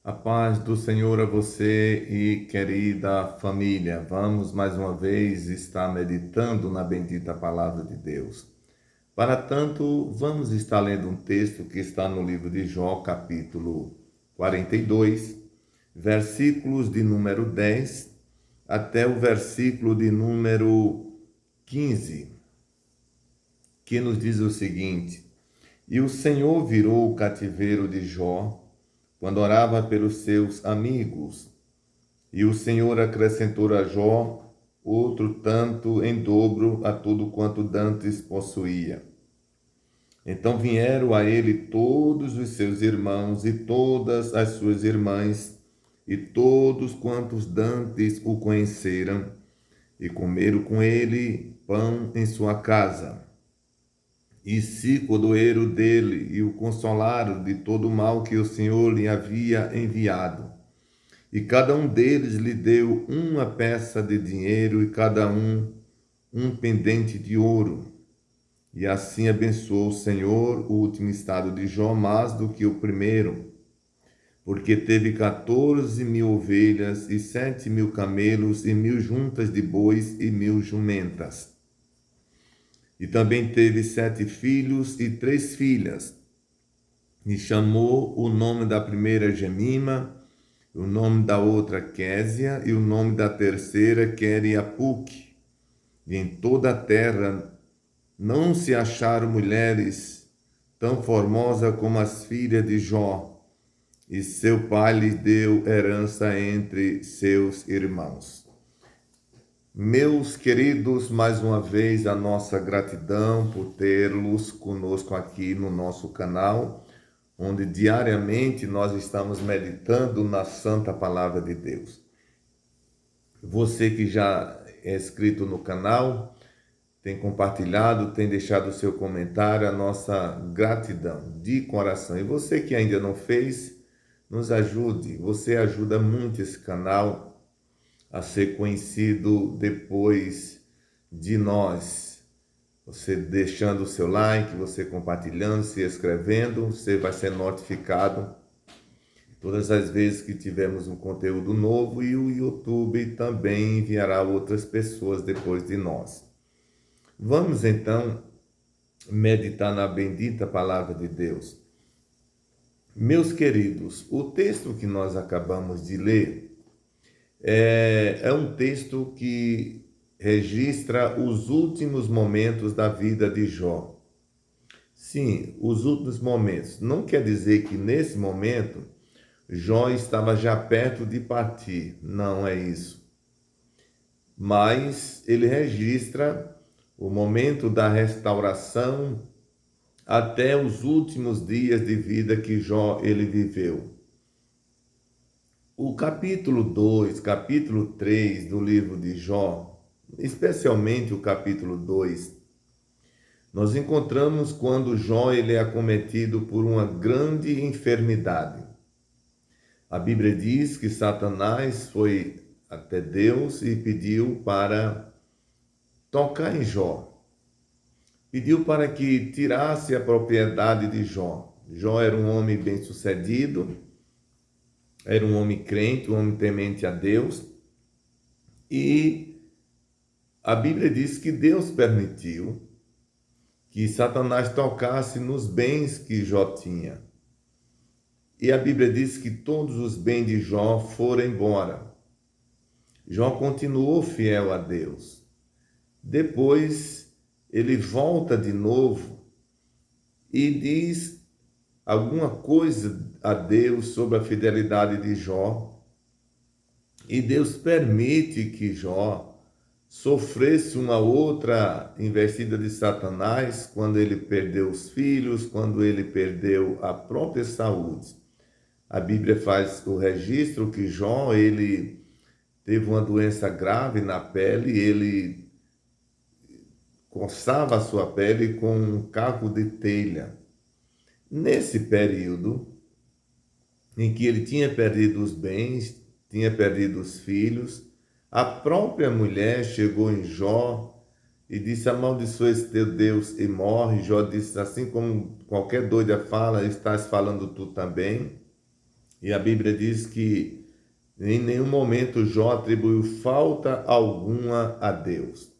A paz do Senhor a você e querida família. Vamos mais uma vez estar meditando na bendita palavra de Deus. Para tanto, vamos estar lendo um texto que está no livro de Jó, capítulo 42, versículos de número 10 até o versículo de número 15, que nos diz o seguinte: E o Senhor virou o cativeiro de Jó quando orava pelos seus amigos. E o Senhor acrescentou a Jó outro tanto em dobro a tudo quanto dantes possuía. Então vieram a ele todos os seus irmãos e todas as suas irmãs, e todos quantos dantes o conheceram, e comeram com ele pão em sua casa. E se cordoeiro dele, e o consolaram de todo o mal que o Senhor lhe havia enviado. E cada um deles lhe deu uma peça de dinheiro, e cada um pendente de ouro. E assim abençoou o Senhor o último estado de Jó mais do que o primeiro, porque teve 14.000 ovelhas, e 7.000 camelos, e 1.000 juntas de bois, e 1.000 jumentas. E também teve 7 filhos e 3 filhas. E chamou o nome da primeira Gemima, o nome da outra Késia, e o nome da terceira Queriapuque. E em toda a terra não se acharam mulheres tão formosas como as filhas de Jó, e seu pai lhe deu herança entre seus irmãos. Meus queridos, mais uma vez a nossa gratidão por tê-los conosco aqui no nosso canal, onde diariamente nós estamos meditando na Santa Palavra de Deus. Você que já é inscrito no canal, tem compartilhado, tem deixado o seu comentário, a nossa gratidão de coração. E você que ainda não fez, nos ajude. Você ajuda muito esse canal a ser conhecido depois de nós. Você deixando o seu like, você compartilhando, se inscrevendo, você vai ser notificado todas as vezes que tivermos um conteúdo novo, e o YouTube também enviará outras pessoas depois de nós. Vamos então meditar na bendita palavra de Deus. Meus queridos, o texto que nós acabamos de ler é um texto que registra os últimos momentos da vida de Jó. Sim, os últimos momentos. Não quer dizer que nesse momento Jó estava já perto de partir. Não é isso. Mas ele registra o momento da restauração até os últimos dias de vida que Jó ele viveu. O capítulo 2, capítulo 3 do livro de Jó, especialmente o capítulo 2, nós encontramos quando Jó ele é acometido por uma grande enfermidade. A Bíblia diz que Satanás foi até Deus e pediu para tocar em Jó. Pediu para que tirasse a propriedade de Jó. Jó era um homem bem-sucedido, era um homem crente, um homem temente a Deus, e a Bíblia diz que Deus permitiu que Satanás tocasse nos bens que Jó tinha. E a Bíblia diz que todos os bens de Jó foram embora. Jó continuou fiel a Deus. Depois ele volta de novo e diz alguma coisa a Deus sobre a fidelidade de Jó. E Deus permite que Jó sofresse uma outra investida de Satanás quando ele perdeu os filhos, quando ele perdeu a própria saúde. A Bíblia faz o registro que Jó, ele teve uma doença grave na pele, ele coçava a sua pele com um caco de telha. Nesse período em que ele tinha perdido os bens, tinha perdido os filhos, a própria mulher chegou em Jó e disse: amaldiçoa teu Deus e morre. Jó disse: assim como qualquer doida fala, estás falando tu também. E a Bíblia diz que em nenhum momento Jó atribuiu falta alguma a Deus.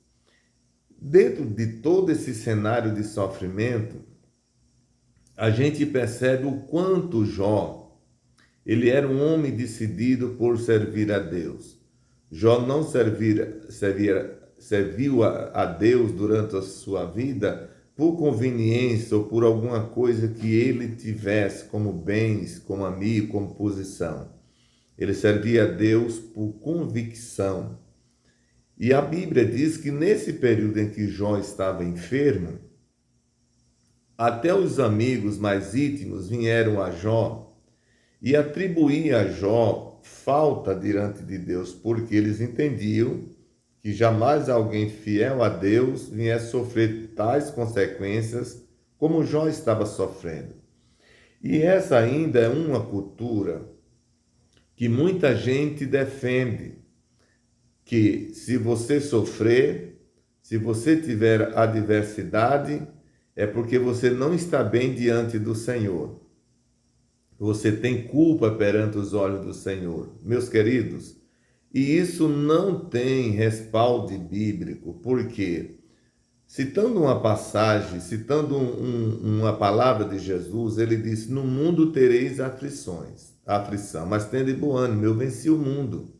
Dentro de todo esse cenário de sofrimento, a gente percebe o quanto Jó, ele era um homem decidido por servir a Deus. Jó não serviu a Deus durante a sua vida por conveniência ou por alguma coisa que ele tivesse como bens, como amigo, como posição. Ele servia a Deus por convicção. E a Bíblia diz que nesse período em que Jó estava enfermo, até os amigos mais íntimos vieram a Jó e atribuíam a Jó falta diante de Deus, porque eles entendiam que jamais alguém fiel a Deus viesse sofrer tais consequências como Jó estava sofrendo. E essa ainda é uma cultura que muita gente defende, que se você sofrer, se você tiver adversidade, é porque você não está bem diante do Senhor. Você tem culpa perante os olhos do Senhor. Meus queridos, e isso não tem respaldo bíblico, porque, citando uma passagem, citando uma palavra de Jesus, ele disse: no mundo tereis aflição, mas tende bom ânimo, eu venci o mundo.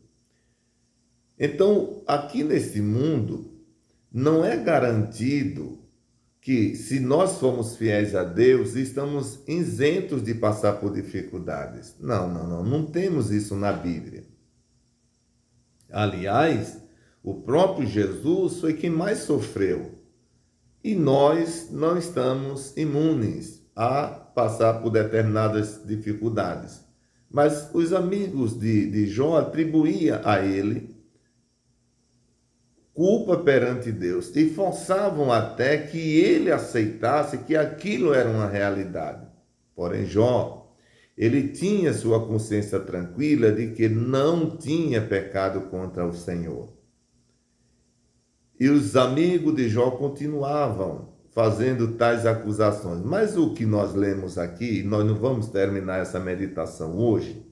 Então, aqui nesse mundo, não é garantido que, se nós formos fiéis a Deus, estamos isentos de passar por dificuldades. Não temos isso na Bíblia. Aliás, o próprio Jesus foi quem mais sofreu. E nós não estamos imunes a passar por determinadas dificuldades. Mas os amigos de Jó atribuíam a ele culpa perante Deus e forçavam até que ele aceitasse que aquilo era uma realidade. Porém, Jó, ele tinha sua consciência tranquila de que não tinha pecado contra o Senhor. E os amigos de Jó continuavam fazendo tais acusações. Mas o que nós lemos aqui, nós não vamos terminar essa meditação hoje,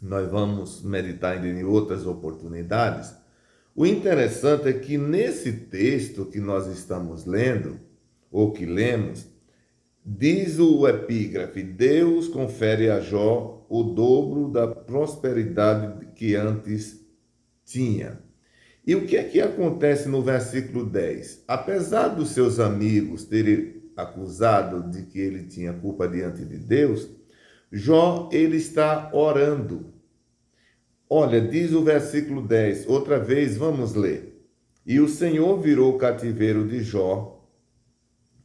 nós vamos meditar ainda em outras oportunidades. O interessante é que nesse texto que nós estamos lendo, ou que lemos, diz o epígrafe: Deus confere a Jó o dobro da prosperidade que antes tinha. E o que é que acontece no versículo 10? Apesar dos seus amigos terem acusado de que ele tinha culpa diante de Deus, Jó, ele está orando. Olha, diz o versículo 10, outra vez vamos ler. E o Senhor virou o cativeiro de Jó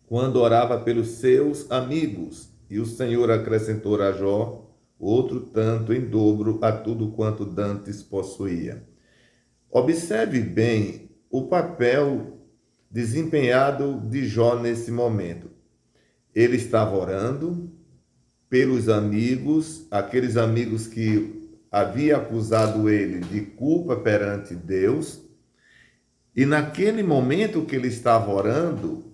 quando orava pelos seus amigos. E o Senhor acrescentou a Jó outro tanto em dobro a tudo quanto dantes possuía. Observe bem o papel desempenhado de Jó nesse momento. Ele estava orando pelos amigos, aqueles amigos que havia acusado ele de culpa perante Deus, e naquele momento que ele estava orando,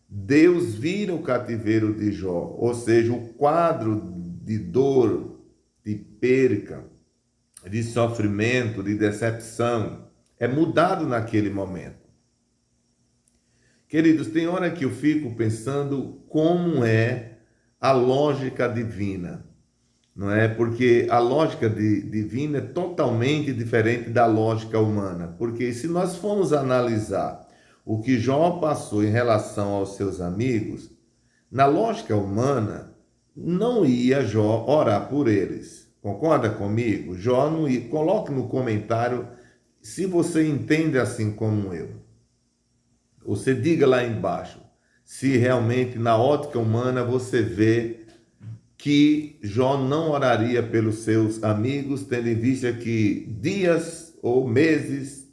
Deus vira o cativeiro de Jó, ou seja, o quadro de dor, de perca, de sofrimento, de decepção, é mudado naquele momento. Queridos, tem hora que eu fico pensando como é a lógica divina. Não é? Porque a lógica divina é totalmente diferente da lógica humana. Porque se nós formos analisar o que Jó passou em relação aos seus amigos, na lógica humana, não ia Jó orar por eles. Concorda comigo? Jó não ia. Coloque no comentário se você entende assim como eu. Você diga lá embaixo se realmente na ótica humana você vê que Jó não oraria pelos seus amigos, tendo em vista que dias ou meses,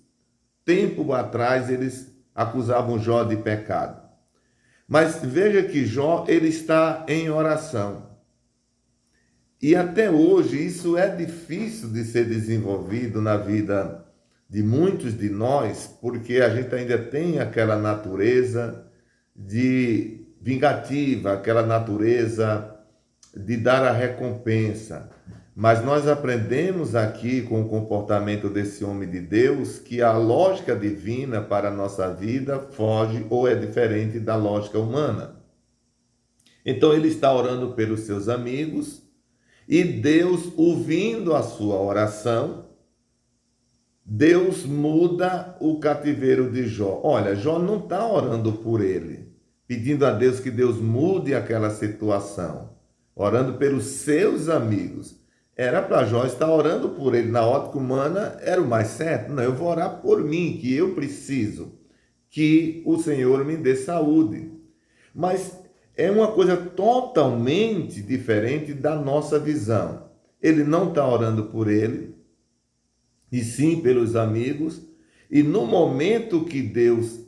tempo atrás, eles acusavam Jó de pecado. Mas veja que Jó, ele está em oração. E até hoje isso é difícil de ser desenvolvido na vida de muitos de nós, porque a gente ainda tem aquela natureza de vingativa, aquela natureza de dar a recompensa. Mas nós aprendemos aqui com o comportamento desse homem de Deus que a lógica divina para a nossa vida foge ou é diferente da lógica humana. Então ele está orando pelos seus amigos e Deus, ouvindo a sua oração, Deus muda o cativeiro de Jó. Olha, Jó não está orando por ele, pedindo a Deus que Deus mude aquela situação, orando pelos seus amigos. Era para Jó estar orando por ele. Na ótica humana era o mais certo. Não, eu vou orar por mim, que eu preciso, que o Senhor me dê saúde. Mas é uma coisa totalmente diferente da nossa visão. Ele não está orando por ele, e sim pelos amigos. E no momento que Deus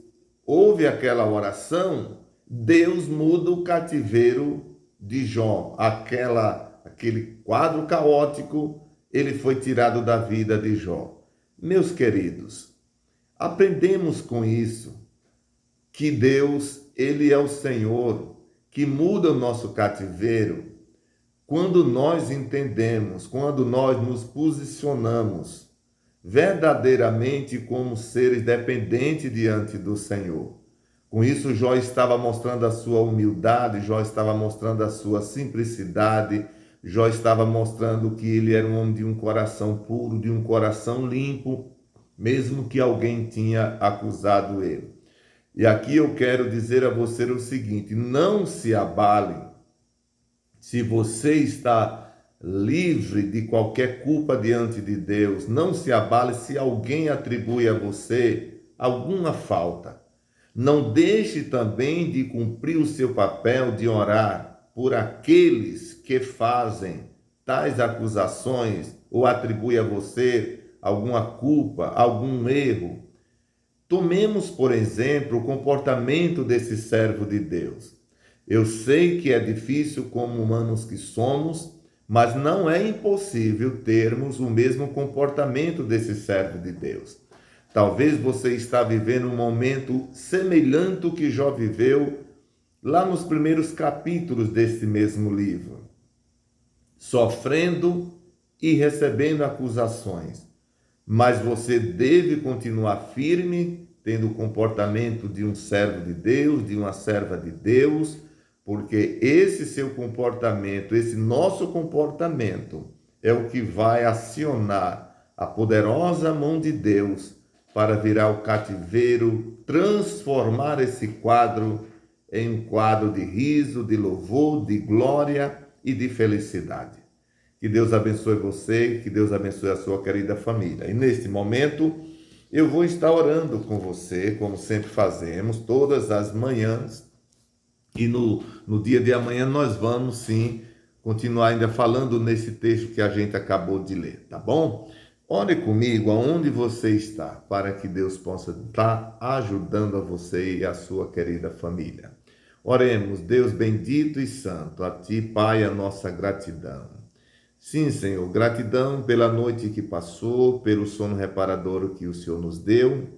ouve aquela oração, Deus muda o cativeiro de Jó. Aquele quadro caótico, ele foi tirado da vida de Jó. Meus queridos, aprendemos com isso que Deus, ele é o Senhor que muda o nosso cativeiro quando nós entendemos, quando nós nos posicionamos verdadeiramente como seres dependentes diante do Senhor. Com isso, Jó estava mostrando a sua humildade, Jó estava mostrando a sua simplicidade, Jó estava mostrando que ele era um homem de um coração puro, de um coração limpo, mesmo que alguém tinha acusado ele. E aqui eu quero dizer a você o seguinte: não se abale se você está livre de qualquer culpa diante de Deus. Não se abale se alguém atribui a você alguma falta. Não deixe também de cumprir o seu papel de orar por aqueles que fazem tais acusações ou atribui a você alguma culpa, algum erro. Tomemos, por exemplo, o comportamento desse servo de Deus. Eu sei que é difícil como humanos que somos, mas não é impossível termos o mesmo comportamento desse servo de Deus. Talvez você está vivendo um momento semelhante ao que Jó viveu lá nos primeiros capítulos desse mesmo livro, sofrendo e recebendo acusações. Mas você deve continuar firme, tendo o comportamento de um servo de Deus, de uma serva de Deus, porque esse seu comportamento, esse nosso comportamento, é o que vai acionar a poderosa mão de Deus para virar o cativeiro, transformar esse quadro em um quadro de riso, de louvor, de glória e de felicidade. Que Deus abençoe você, que Deus abençoe a sua querida família. E neste momento, eu vou estar orando com você, como sempre fazemos, todas as manhãs. E no dia de amanhã nós vamos, sim, continuar ainda falando nesse texto que a gente acabou de ler, tá bom? Ore comigo aonde você está, para que Deus possa estar ajudando a você e a sua querida família. Oremos. Deus bendito e santo, a Ti, Pai, a nossa gratidão. Sim, Senhor, gratidão pela noite que passou, pelo sono reparador que o Senhor nos deu,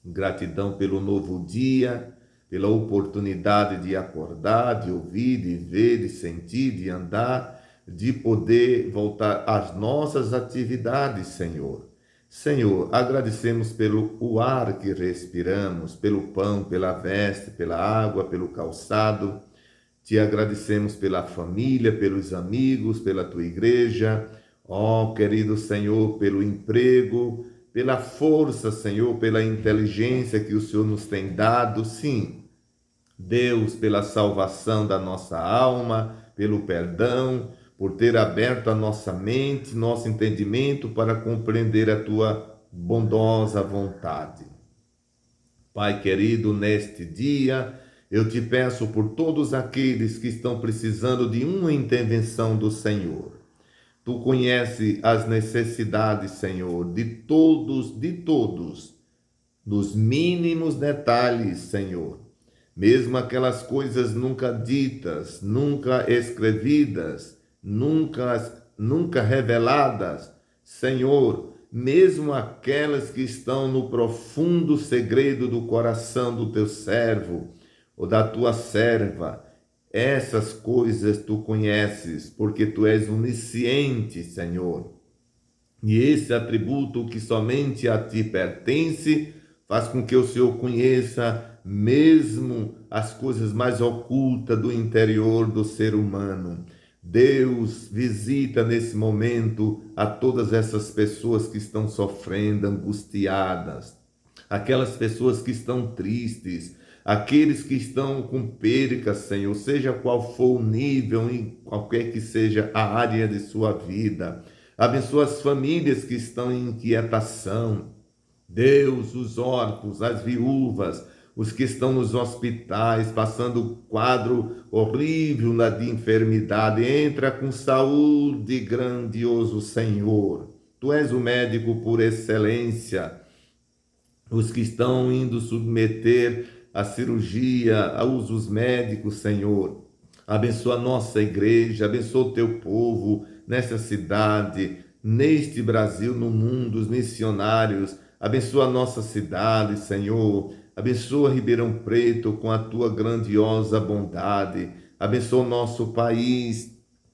gratidão pelo novo dia, pela oportunidade de acordar, de ouvir, de ver, de sentir, de andar, de poder voltar às nossas atividades, Senhor. Senhor, agradecemos pelo o ar que respiramos, pelo pão, pela veste, pela água, pelo calçado. Te agradecemos pela família, pelos amigos, pela tua igreja. Ó, querido Senhor, pelo emprego, pela força, Senhor, pela inteligência que o Senhor nos tem dado. Sim, Deus, pela salvação da nossa alma, pelo perdão, por ter aberto a nossa mente, nosso entendimento para compreender a tua bondosa vontade. Pai querido, neste dia, eu te peço por todos aqueles que estão precisando de uma intervenção do Senhor. Tu conheces as necessidades, Senhor, de todos, nos mínimos detalhes, Senhor. Mesmo aquelas coisas nunca ditas, nunca escrevidas, nunca reveladas, Senhor, mesmo aquelas que estão no profundo segredo do coração do teu servo ou da tua serva, Essas coisas tu conheces, porque tu és onisciente, Senhor. E esse atributo que somente a ti pertence, faz com que o Senhor conheça mesmo as coisas mais ocultas do interior do ser humano. Deus visita nesse momento a todas essas pessoas que estão sofrendo, angustiadas, aquelas pessoas que estão tristes, aqueles que estão com perca, Senhor, seja qual for o nível, em qualquer que seja a área de sua vida. Abençoa as famílias que estão em inquietação. Deus, os órfãos, as viúvas, os que estão nos hospitais, passando quadro horrível de enfermidade. Entra com saúde, grandioso Senhor. Tu és o médico por excelência. Os que estão indo submeter a cirurgia, a usos médicos, Senhor. Abençoa a nossa igreja, abençoa o teu povo nessa cidade, neste Brasil, no mundo, os missionários. Abençoa a nossa cidade, Senhor. Abençoa Ribeirão Preto com a tua grandiosa bondade. Abençoa o nosso país,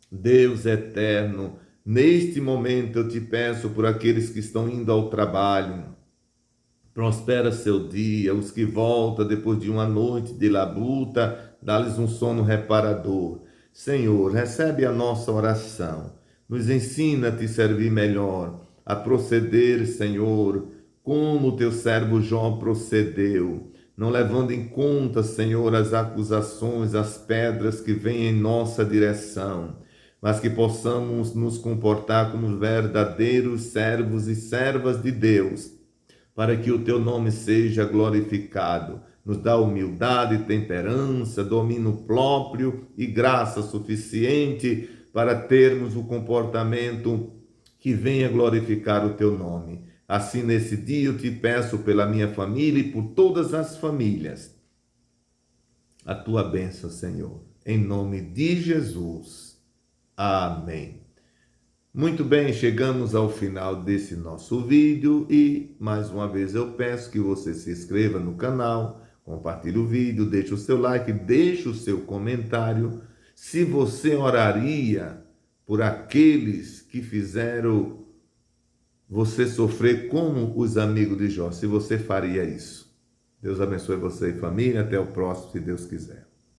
Deus eterno. Neste momento eu te peço por aqueles que estão indo ao trabalho. Prospera seu dia, os que voltam depois de uma noite de labuta, dá-lhes um sono reparador. Senhor, recebe a nossa oração, nos ensina a te servir melhor, a proceder, Senhor, como o teu servo Jó procedeu, não levando em conta, Senhor, as acusações, as pedras que vêm em nossa direção, mas que possamos nos comportar como verdadeiros servos e servas de Deus, para que o teu nome seja glorificado. Nos dá humildade, temperança, domínio próprio e graça suficiente para termos o comportamento que venha glorificar o teu nome. Assim, nesse dia, eu te peço pela minha família e por todas as famílias, a tua bênção, Senhor. Em nome de Jesus. Amém. Muito bem, chegamos ao final desse nosso vídeo e, mais uma vez, eu peço que você se inscreva no canal, compartilhe o vídeo, deixe o seu like, deixe o seu comentário. Se você oraria por aqueles que fizeram você sofrer como os amigos de Jó, se você faria isso. Deus abençoe você e família. Até o próximo, se Deus quiser.